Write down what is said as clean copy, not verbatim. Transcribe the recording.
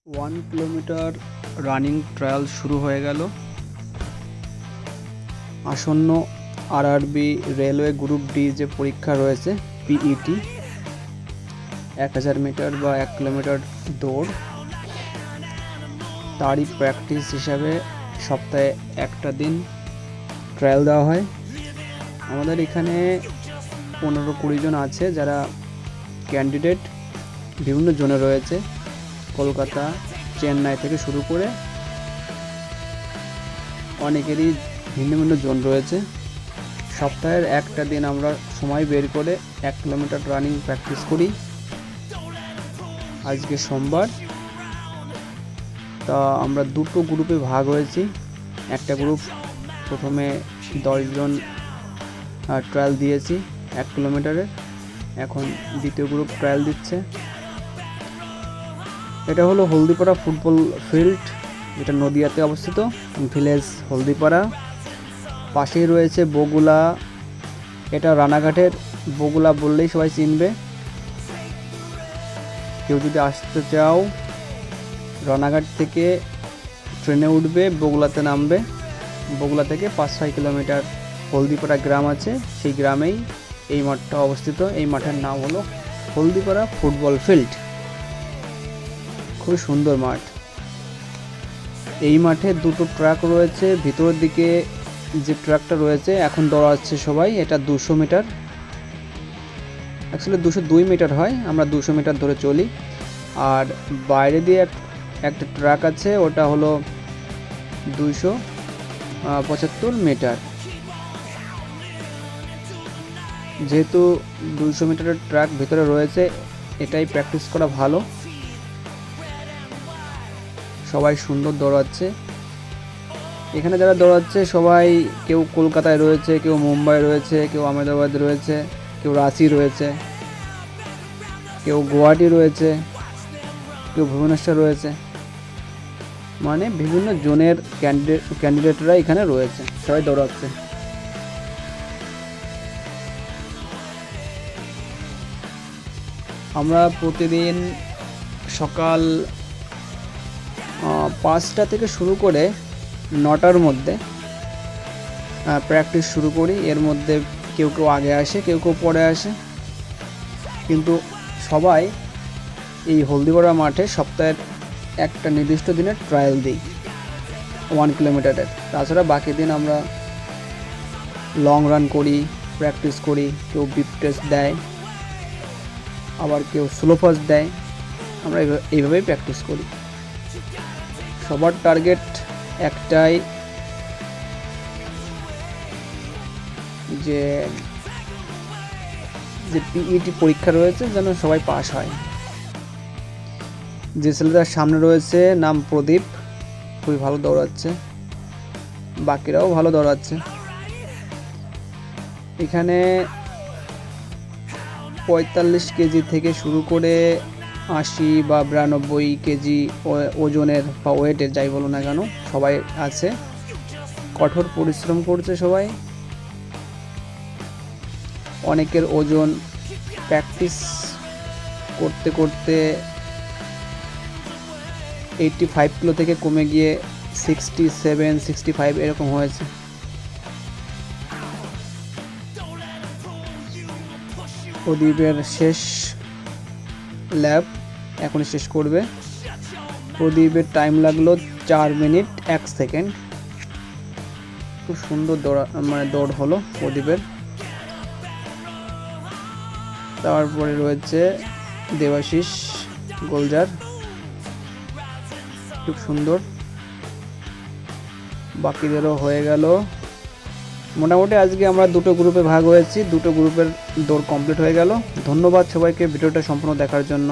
Kilometre running trial শুরু হয়ে গেল। আসন্ন আরআরবি রেলওয়ে গ্রুপ ডি যে পরীক্ষা রয়েছে পিইটি 1000 মিটার বা 1 কিলোমিটার দৌড়, তারই প্র্যাকটিস হিসাবে সপ্তাহে একটা দিন ট্রায়াল দেওয়া হয়। আমাদের এখানে 15-20 জন আছে যারা ক্যান্ডিডেট, বিভিন্ন জোনে রয়েছে। কলকাতা, চেন্নাই থেকে শুরু করে অনেকেরই ভিন্ন ভিন্ন জোন রয়েছে। সপ্তাহের একটা দিন আমরা সময় বের করে 1 কিলোমিটার রানিং প্র্যাকটিস করি। আজকে সোমবার, তা আমরা দুটো গ্রুপে ভাগ হয়েছি। একটা গ্রুপ প্রথমে 10 জন ট্রায়াল দিয়েছি 1 কিলোমিটারের, এখন দ্বিতীয় গ্রুপ ট্রায়াল দিচ্ছে। এটা হলো হলদিপাড়া ফুটবল ফিল্ড, যেটা নদিয়াতে অবস্থিত, ভিলেজ হলদিপাড়া। পাশেই রয়েছে বগুলা, এটা রানাঘাটের বগুলা বললেই সবাই চিনবে। কেউ যদি আসতে চাও রানাঘাট থেকে ট্রেনে উঠবে, বগুলাতে নামবে। বগুলা থেকে 5-6 কিলোমিটার হলদিপাড়া গ্রাম আছে, সেই গ্রামেই এই মাঠটা অবস্থিত। এই মাঠের নাম হলো হলদিপাড়া ফুটবল ফিল্ড। খুব সুন্দর মাঠ। এই মাঠে দুটো ট্র্যাক রয়েছে। ভিতরের দিকে যে ট্র্যাকটা রয়েছে এখন দৌড়াচ্ছে সবাই, এটা 200 মিটার, অ্যাকচুয়ালি 202 মিটার হয়, আমরা 200 মিটার ধরে চলি। আর বাইরে দিয়ে একটা ট্র্যাক আছে, ওটা হলো 275 মিটার। যেহেতু 200 মিটারের ট্র্যাক ভিতরে রয়েছে, এটাই প্র্যাকটিস করা ভালো। সবাই সুন্দর দৌড়াচ্ছে। এখানে যারা দৌড়াচ্ছে সবাই, কেউ কলকাতায় রয়েছে, কেউ মুম্বাই রয়েছে, কেউ আহমেদাবাদ রয়েছে, কেউ রাঁচি রয়েছে, কেউ গুয়াহাটি রয়েছে, কেউ ভুবনেশ্বর রয়েছে। মানে বিভিন্ন জোনের ক্যান্ডিডেটরা এখানে রয়েছে, সবাই দৌড়াচ্ছে। আমরা প্রতিদিন সকাল 5টা থেকে শুরু করে 9টার মধ্যে প্র্যাকটিস শুরু করি। এর মধ্যে কেউ কেউ আগে আসে, কেউ কেউ পরে আসে, কিন্তু সবাই এই হলদিপাড়া মাঠে সপ্তাহের একটা নির্দিষ্ট দিনের ট্রায়াল দিই 1 কিলোমিটারের। তাছাড়া বাকি দিন আমরা লং রান করি, প্র্যাকটিস করি। কেউ বিপ টেস্ট দেয়, আবার কেউ স্লো ফাস্ট দেয়। আমরা এইভাবেই প্র্যাকটিস করি। সবার টার্গেট একটাই, যে পিইটি পরীক্ষা রয়েছে যেন সবাই পাস হয়। যে ছেলেটার সামনে রয়েছে নাম প্রদীপ, খুবই ভালো দৌড়াচ্ছে, বাকিরাও ভালো দৌড়াচ্ছে। এখানে 45 কেজি থেকে শুরু করে 80 বা 92 কেজি ওজনের বা ওয়েটের, যাই বলো না কেন, সবাই আছে। কঠোর পরিশ্রম করছে সবাই। অনেকের ওজন প্র্যাকটিস করতে করতে 85 কিলো থেকে কমে গিয়ে 67-65 এরকম হয়েছে। প্রদীপের শেষ ল্যাব এখনই শেষ করবে। প্রদীপের টাইম লাগলো 4 মিনিট 1 সেকেন্ড। খুব সুন্দর দৌড় হলো প্রদীপের। তারপরে রয়েছে দেবাশিস গোলজার, খুব সুন্দর। বাকিদেরও হয়ে গেল। মোটামুটি আজকে আমরা দুটো গ্রুপে ভাগ হয়েছি, দুটো গ্রুপের দৌড় কমপ্লিট হয়ে গেল। ধন্যবাদ সবাইকে ভিডিওটা সম্পূর্ণ দেখার জন্য।